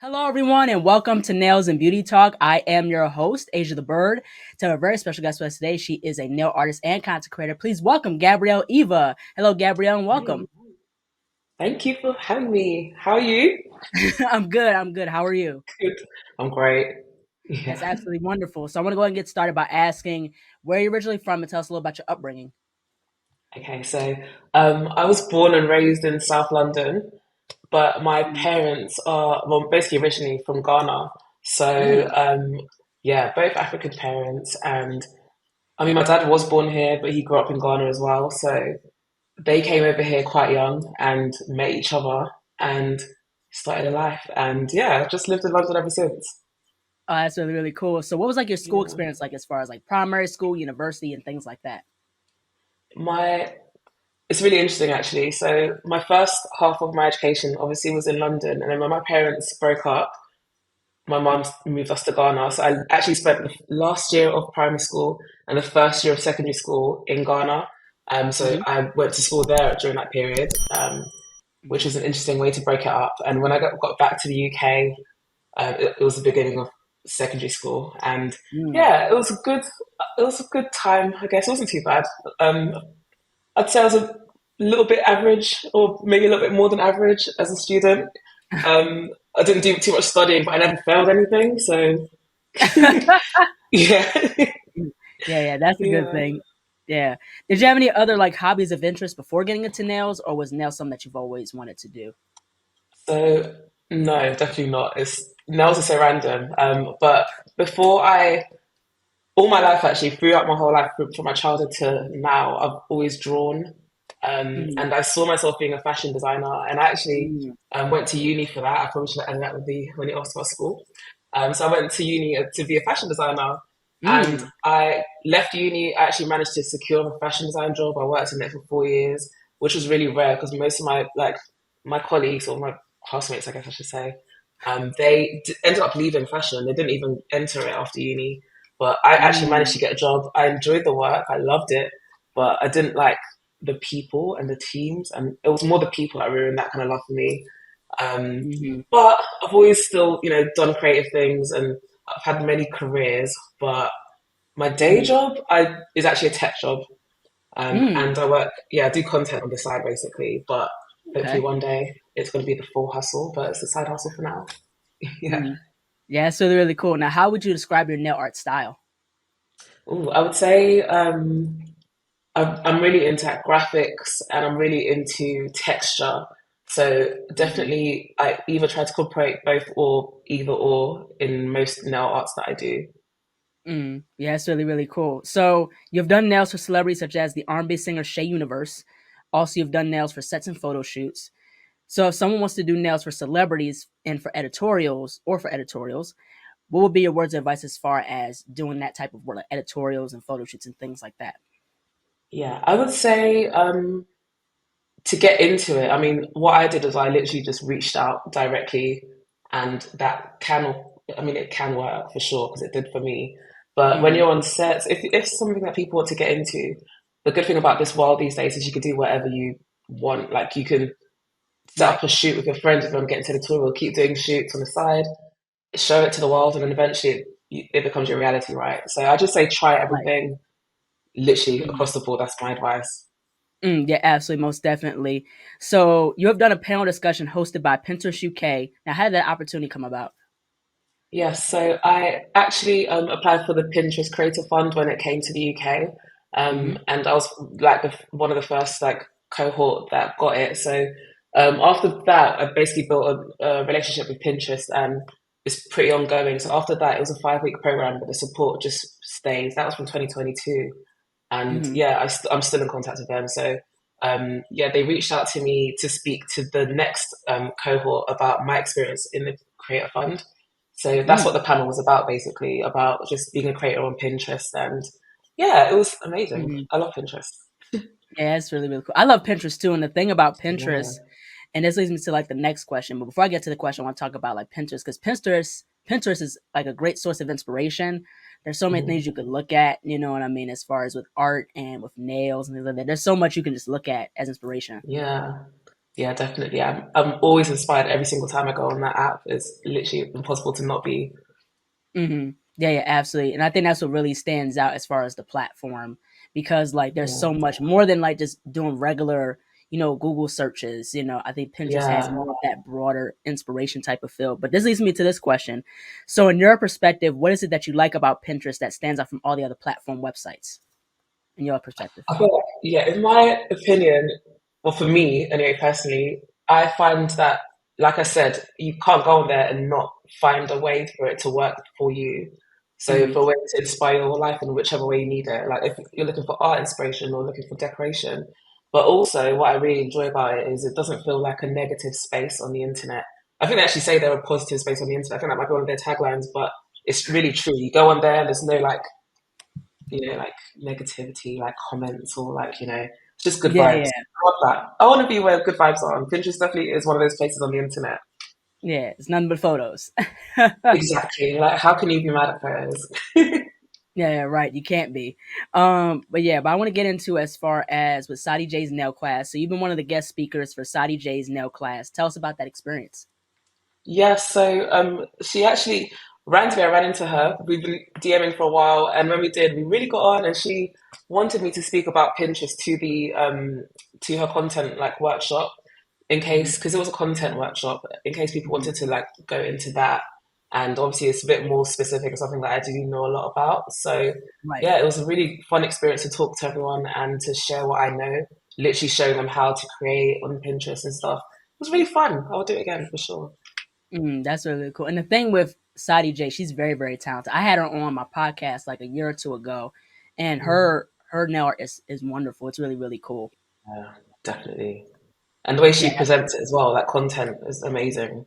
Hello, everyone, and welcome to Nails and Beauty Talk. I am your host, Asia the Bird. To have a very special guest with us today, she is a nail artist and content creator. Please welcome Gabrielle Eva. Hello, Gabrielle, and welcome. Hey, thank you for having me. How are you? I'm good. I'm good. How are you? Good. I'm great. That's Yeah. absolutely wonderful. So I want to go ahead and get started by asking where you're originally from and tell us a little about your upbringing. Okay, so I was born and raised in South London, but my Mm, parents are, well, basically originally from Ghana. So, mm, yeah, both African parents. And I mean, my dad was born here, but he grew up in Ghana as well. So they came over here quite young and met each other and started a life. And yeah, just lived in London ever since. Oh, that's really, really cool. So what was like your school Yeah. experience like as far as like primary school, university, and things like that? My It's really interesting actually. So my first half of my education obviously was in London, and then when my parents broke up, my mum moved us to Ghana. So I actually spent the last year of primary school and the first year of secondary school in Ghana. So Hmm. I went to school there during that period, which Hmm. was an interesting way to break it up. And when I got back to the UK, it was the beginning of secondary school, and Mm. yeah, it was a good. It was a good time, I guess. It wasn't too bad. Um, I'd say I was a little bit average, or maybe a little bit more than average as a student. I didn't do too much studying, but I never failed anything. So yeah, Yeah, yeah, that's a good yeah. thing. Yeah. Did you have any other like hobbies of interest before getting into nails, or was nails something that you've always wanted to do? So no, definitely not. It's nails are so random. But before I, all my life actually, throughout my whole life, from my childhood to now, I've always drawn. Mm, And I saw myself being a fashion designer, and I actually mm, went to uni for that. I probably should have ended that with the when you asked about school. So I went to uni to be a fashion designer, and mm. I left uni. I actually managed to secure a fashion design job. I worked in it for 4 years, which was really rare because most of my colleagues or my housemates, I guess I should say, ended up leaving fashion. They didn't even enter it after uni. But I actually managed to Mm, get a job. I enjoyed the work. I loved it, but I didn't like the people and the teams, and it was more the people that ruined that kind of love for me. Um, mhm, but I've always still, done creative things, and I've had many careers. But my day mm, job, is actually a tech job, mm. and I work, yeah, I do content on the side basically. But hopefully Okay. one day it's going to be the full hustle, but it's a side hustle for now. Yeah. Mm. Yeah, it's really, really cool. Now, how would you describe your nail art style? Ooh, I would say I'm really into graphics and I'm really into texture. So Mm, definitely, I either try to incorporate both or either or in most nail arts that I do. mm. Yeah, it's really, really cool. So you've done nails for celebrities such as the R&B singer Shea Universe. Also, you've done nails for sets and photo shoots. So if someone wants to do nails for celebrities and for editorials, what would be your words of advice as far as doing that type of work, like editorials and photo shoots and things like that? Yeah, I would say to get into it. I mean, what I did is I literally just reached out directly, and that can, I mean, it can work for sure because it did for me. But when Mm, you're on sets, if it's something that people want to get into, the good thing about this world these days is you can do whatever you want. Like you can set right. up a shoot with your friends if you want to get into editorial, keep doing shoots on the side, show it to the world, and then eventually it becomes your reality, right? So I just say try Right. everything, literally Mm. across the board. That's my advice. Yeah, absolutely, most definitely. So you have done a panel discussion hosted by Pinterest UK. Now, how did that opportunity come about? Yes, so I actually applied for the Pinterest Creator Fund when it came to the UK, Hmm. and I was like one of the first like cohort that got it. So after that, I basically built a relationship with Pinterest, and it's pretty ongoing. So after that, it was a 5 week program, but the support just stays. That was from 2022, and Hmm. yeah, I'm still in contact with them. So yeah, they reached out to me to speak to the next cohort about my experience in the Creator Fund. So that's what Mm. the panel was about, basically, about just being a creator on Pinterest. And yeah, it was amazing. Hmm. I love Pinterest. Yeah, it's really, really cool. I love Pinterest too. And the thing about Yeah. Pinterest, and this leads me to like the next question. But before I get to the question, I want to talk about like Pinterest because Pinterest is like a great source of inspiration. There's so many Mhm. things you could look at, you know what I mean, as far as with art and with nails and things like that. There's so much you can just look at as inspiration. Yeah. Yeah, definitely. I'm always inspired every single time I go on that app. It's literally impossible to not be. Yeah, yeah, absolutely. And I think that's what really stands out as far as the platform because like there's Yeah. so much more than like just doing regular, Google searches. I think Pinterest has Yeah. more of that broader inspiration type of feel. But this leads me to this question. So in your perspective, what is it that you like about Pinterest that stands out from all the other platform websites in your perspective? I feel like, yeah, in my opinion, well, for me, anyway, personally, I find that, like I said, you can't go on there and not find a way for it to work for you. So, Mhm. for a way to inspire your life in whichever way you need it, like if you're looking for art inspiration or looking for decoration, but also what I really enjoy about it is it doesn't feel like a negative space on the internet. I think they actually say they're a positive space on the internet. I think that might be one of their taglines, but it's really true. You go on there, and there's no like like negativity, like comments or like, it's just good Yeah, vibes. yeah. I love that. I want to be where good vibes are. And Pinterest definitely is one of those places on the internet. Yeah, it's nothing but photos. Exactly. Like, how can you be mad at photos? Yeah, yeah, right. You can't be. But I want to get into as far as with Sadie J's nail class. So you've been one of the guest speakers for Sadie J's nail class. Tell us about that experience. Yeah, so she actually ran to me. I ran into her. We've been DMing for a while, and when we did, we really got on. And she wanted me to speak about Pinterest to her content like workshop, in Hmm. case because it was a content workshop, in case people Hmm. wanted to like go into that. And obviously, it's a bit more specific, it's something that I do know a lot about. So Right. yeah, it was a really fun experience to talk to everyone and to share what I know. Literally showing them how to create on Pinterest and stuff. It was really fun. I'll do it again for sure. That's really cool. And the thing with Sadie J, she's very, very talented. I had her on my podcast like a year or two ago, and her nail art is wonderful. It's really, really cool. Yeah, definitely. And the way she Yeah, presents it as well, that content is amazing.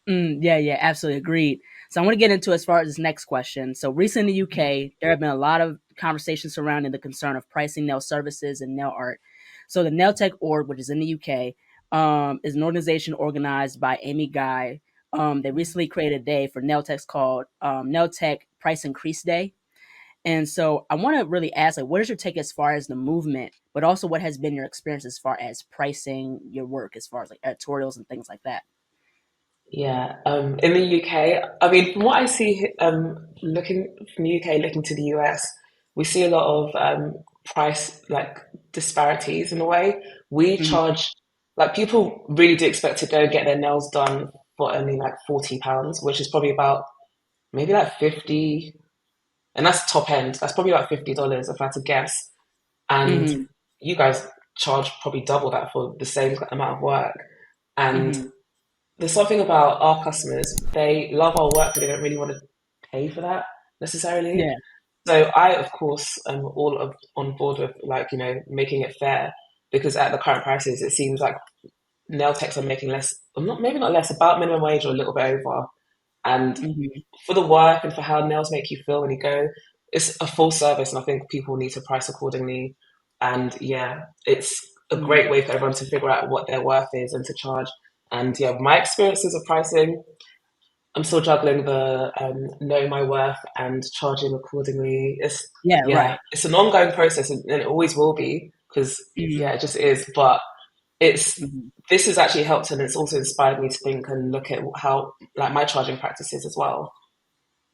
Yeah, yeah, absolutely agreed. So I want to get into as far as this next question. So recently in the UK, there have been a lot of conversations surrounding the concern of pricing nail services and nail art. So the Nail Tech Org, which is in the UK, is an organization organized by Amy Guy. They recently created a day for nail techs called Nail Tech Price Increase Day. And so I want to really ask, like, what is your take as far as the movement, but also what has been your experience as far as pricing your work, as far as like editorials and things like that? Yeah, in the UK, I mean, from what I see, looking from the UK, looking to the US, we see a lot of price like disparities in a way. We Mhm, charge like people really do expect to go get their nails done for only like £40, which is probably about maybe like 50, and that's top end. That's probably like $50 if I had to guess. And mhm, you guys charge probably double that for the same amount of work. And mhm. there's something about our customers, they love our work, but they don't really want to pay for that necessarily. Yeah. So I, of course, am on board with like, making it fair because at the current prices, it seems like nail techs are making less, not maybe not less, about minimum wage or a little bit over. And Mhm, for the work and for how nails make you feel when you go, it's a full service, and I think people need to price accordingly. And yeah, it's a mhm. great way for everyone to figure out what their worth is and to charge. And yeah, my experiences of pricing, I'm still juggling the know my worth and charging accordingly. Yeah, Yeah, right. it's an ongoing process, and it always will be because Mhm, yeah, it just is. But it's mhm. this has actually helped, and it's also inspired me to think and look at how like my charging practices as well.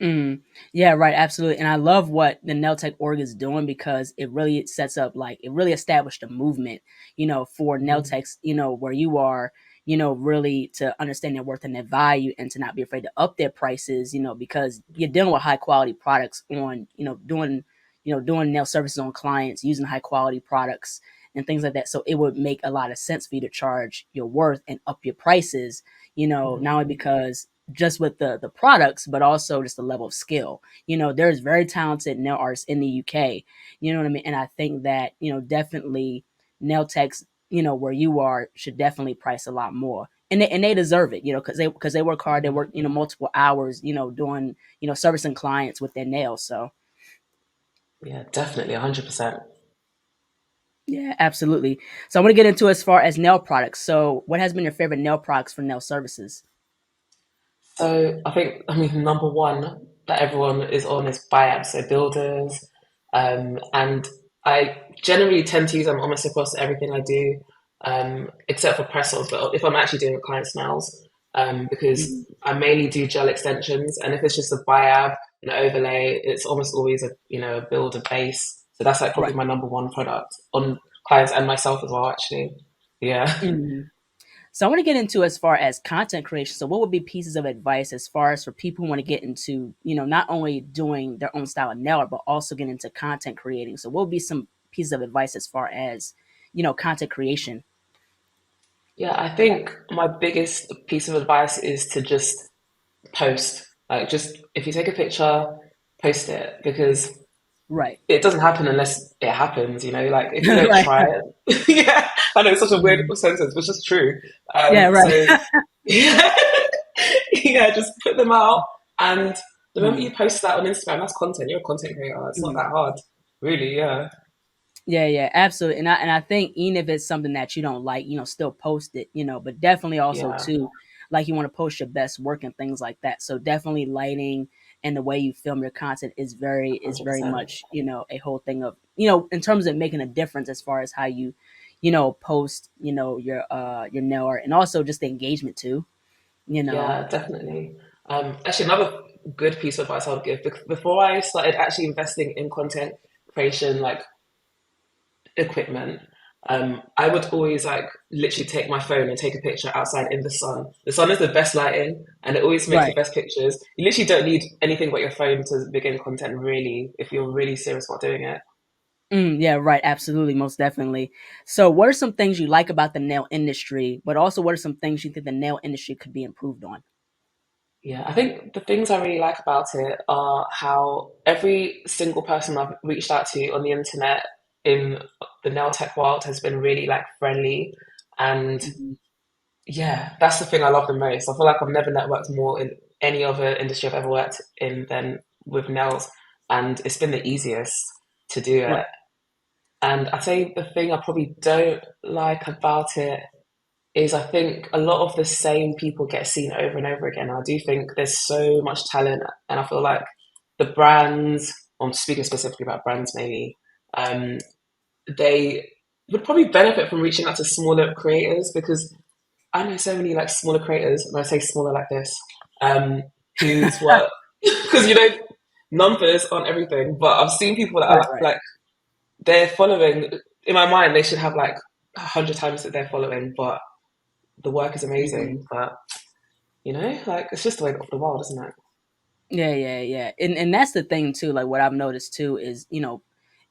Mm. Yeah, right, absolutely. And I love what the Nail Org is doing because it really sets up like it really established a movement, for nail Mhm. techs, where you are, really to understand their worth and their value and to not be afraid to up their prices, because you're dealing with high quality products on, doing nail services on clients, using high quality products and things like that. So it would make a lot of sense for you to charge your worth and up your prices, not Mhm. only because just with the products, but also just the level of skill. There's very talented nail artists in the UK. You know what I mean? And I think that definitely nail techs, where you are, should definitely price a lot more. And they deserve it, because they work hard. They work, multiple hours, doing, servicing clients with their nails. So Yeah, definitely, 100%. yeah, absolutely. So I want to get into as far as nail products. So what has been your favorite nail products for nail services? So I mean, number one that everyone is on is buyouts, so builders, and I generally tend to use them almost across everything I do. except for press-ons. But if I'm actually doing a client's nails, because Mhm. I mainly do gel extensions, and if it's just a biab, an overlay, it's almost always a build, a base. So that's like probably Right. my number one product on clients and myself as well, actually. Yeah. Mhm. So I want to get into as far as content creation. So what would be pieces of advice as far as for people who want to get into, not only doing their own style of nail art, but also get into content creating. So what would be some pieces of advice as far as, content creation? Yeah, I think my biggest piece of advice is to just post. Like, just if you take a picture, post it because Right. it doesn't happen unless it happens. Like if you don't Right. try it, yeah, I know it's such a weird Mhm. sentence, but it's just true. Yeah, right. So yeah, yeah, just put them out, and the moment you Mhm. post that on Instagram, that's content. You're a content creator. It's not Mhm. that hard, really. Yeah, Yeah, yeah, absolutely. And I think even if it's something that you don't like, still post it, but definitely also yeah, too, like you want to post your best work and things like that. So definitely lighting and the way you film your content is hundred very percent. much, a whole thing of, in terms of making a difference as far as how you, post, your nail art and also just the engagement too, you know. Yeah, definitely. Actually, another good piece of advice I would give before I started actually investing in content creation, like equipment, I would always like literally take my phone and take a picture outside in the sun. The sun is the best lighting and it always makes the Right. best pictures. You literally don't need anything but your phone to begin content, really, if you're really serious about doing it. Yeah, right. Absolutely. Most definitely. So, what are some things you like about the nail industry, but also what are some things you think the nail industry could be improved on? Yeah, I think the things I really like about it are how every single person I've reached out to on the internet in the nail tech world has been really like friendly. And Mhm. yeah, that's the thing I love the most. I feel like I've never networked more in any other industry I've ever worked in than with nails. And it's been the easiest to do Right. it. And I say the thing I probably don't like about it is I think a lot of the same people get seen over and over again. I do think there's so much talent, and I feel like the brands, I'm speaking specifically about brands maybe, um, they would probably benefit from reaching out to smaller creators because I know so many like smaller creators, and I say smaller like this, whose work, because numbers aren't everything, but I've seen people that are Right. like, Right. like they're following, in my mind, they should have like 100 times that they're following, but the work is Mhm. amazing. But like it's just the way of the world, isn't it? Yeah, yeah, yeah. And that's the thing too. Like what I've noticed too is,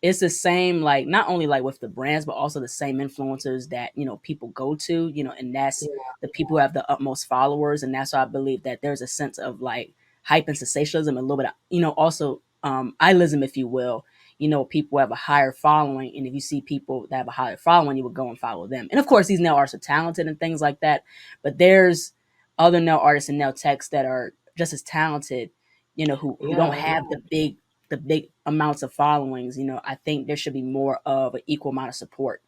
it's the same like not only like with the brands, but also the same influencers that, people go to, and that's Yeah, the people who have the utmost followers. And that's why I believe that there's a sense of like hype and sensationalism, a little bit of, also idealism, if you will. People have a higher following, and if you see people that have a higher following, you would go and follow them. And of course, these nail artists are talented and things like that, but there's other nail artists and nail techs that are just as talented, who don't yeah, have the big amounts of followings. I think there should be more of an equal amount of support.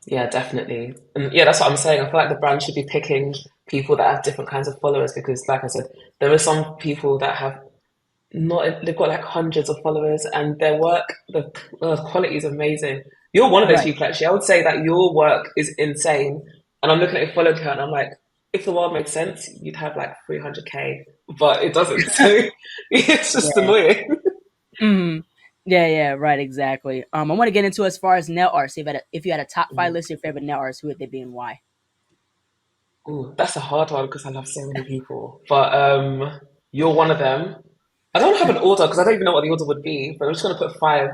yeah, definitely. And yeah, that's what I'm saying. I feel like the brand should be picking people that have different kinds of followers because, like I said, there are some people that have not, they've got like hundreds of followers and their work, the quality is amazing. You're one of those Right. people, actually. I would say that your work is insane. And I'm looking at your follow count and I'm like, if the world made sense, you'd have like 300K, but it doesn't. So it's just Yeah. annoying. hmm Yeah, yeah, right, exactly. I want to get into as far as nail artists. If you had a top five list of your favorite nail artists, who would they be and why? Ooh, that's a hard one because I love so many people. But you're one of them. I don't have an order because I don't even know what the order would be, but I'm just gonna put five.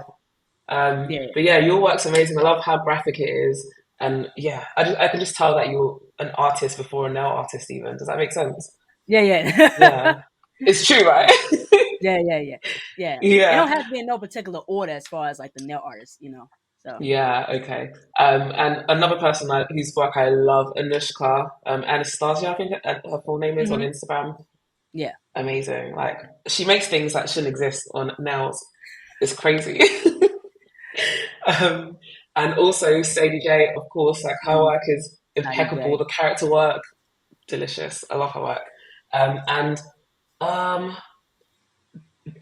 Yeah, But yeah, your work's amazing. I love how graphic it is, and yeah, I can just tell that you're an artist before a nail artist. Even does that make sense? yeah, yeah, Yeah, it's true, right? yeah, yeah, yeah, yeah. It don't Yeah, have to be in no particular order as far as like the nail artists. So yeah, okay. And another person whose work I love, Anushka, Anastasia, I think her full name is on hmm Instagram. yeah. Amazing. Like she makes things that shouldn't exist on nails. It's crazy. um, and also Sadie J, of course, like her Mm, work is Sadie impeccable. J. The character work, delicious. I love her work. And um,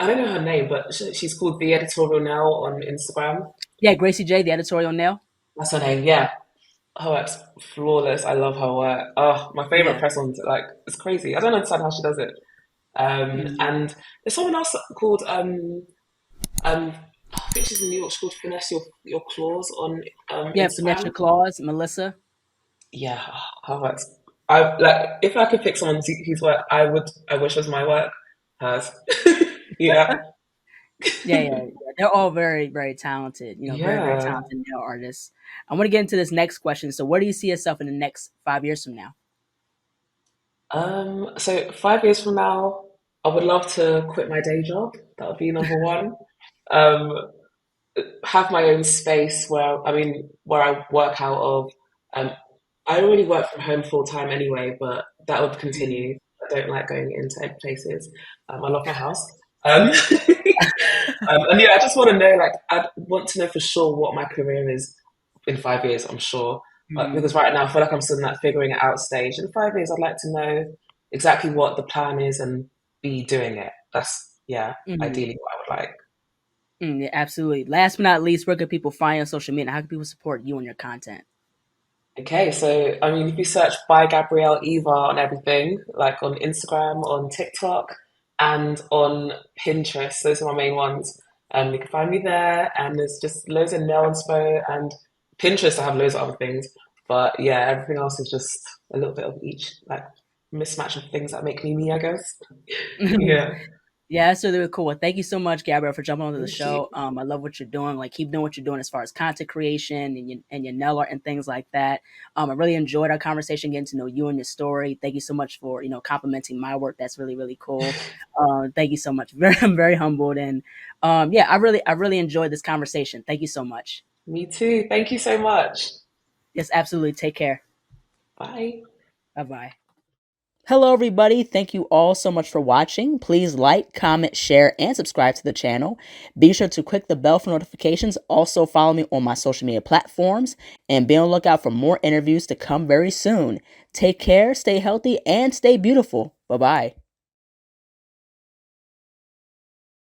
I don't know her name, but she's called the editorial now on Instagram. Yeah, Gracie J, the editorial nail. That's her name. Yeah, her work's flawless. I love her work. Oh, my favorite Yeah. press on, like, it's crazy. I don't understand how she does it. Mhm. And there's someone else called um I think she's in New York. She's called Finesse Your Claws on Yeah, finesse your Instagram. claws, Melissa. Yeah, her work's. I like if I could pick someone whose work I would. I wish was my work. Hers. Yeah. Yeah, yeah, yeah. They're all very, very talented. Very, very Yeah. talented nail artists. I want to get into this next question. So, where do you see yourself in the next 5 years from now? So 5 years from now, I would love to quit my day job. That would be number one. Um, have my own space where I work out of. Um, I already work from home full time anyway, but that would Mhm. continue. I don't like going into empty places. I love my house. Um, and yeah, I just want to know, like, I want to know for sure what my career is in 5 years, I'm sure. Mhm. Because right now I feel like I'm still in that figuring it out stage. In 5 years, I'd like to know exactly what the plan is and be doing it. That's, yeah, Mhm. ideally what I would like. Yeah, absolutely. Last but not least, where can people find you on social media? How can people support you and your content? Okay, so I mean, if you search by Gabrielle Eva on everything, like on Instagram, on TikTok, and on Pinterest, those are my main ones. You can find me there, and there's just loads of nail inspo and Pinterest. I have loads of other things, but yeah, everything else is just a little bit of each, like mismatch of things that make me me, I guess. Yeah, Yeah, that's really, really cool. Well, thank you so much, Gabrielle, for jumping onto the thank you. show. I love what you're doing. Like, keep doing what you're doing as far as content creation and your nail art and things like that. I really enjoyed our conversation, getting to know you and your story. Thank you so much for complimenting my work. That's really, really cool. Thank you so much. I'm very humbled, and yeah, I really enjoyed this conversation. Thank you so much. Me too. Thank you so much. Yes, absolutely. Take care. Bye. Bye bye. Hello, everybody. Thank you all so much for watching. Please like, comment, share, and subscribe to the channel. Be sure to click the bell for notifications. Also, follow me on my social media platforms and be on the lookout for more interviews to come very soon. Take care, stay healthy, and stay beautiful. Bye bye.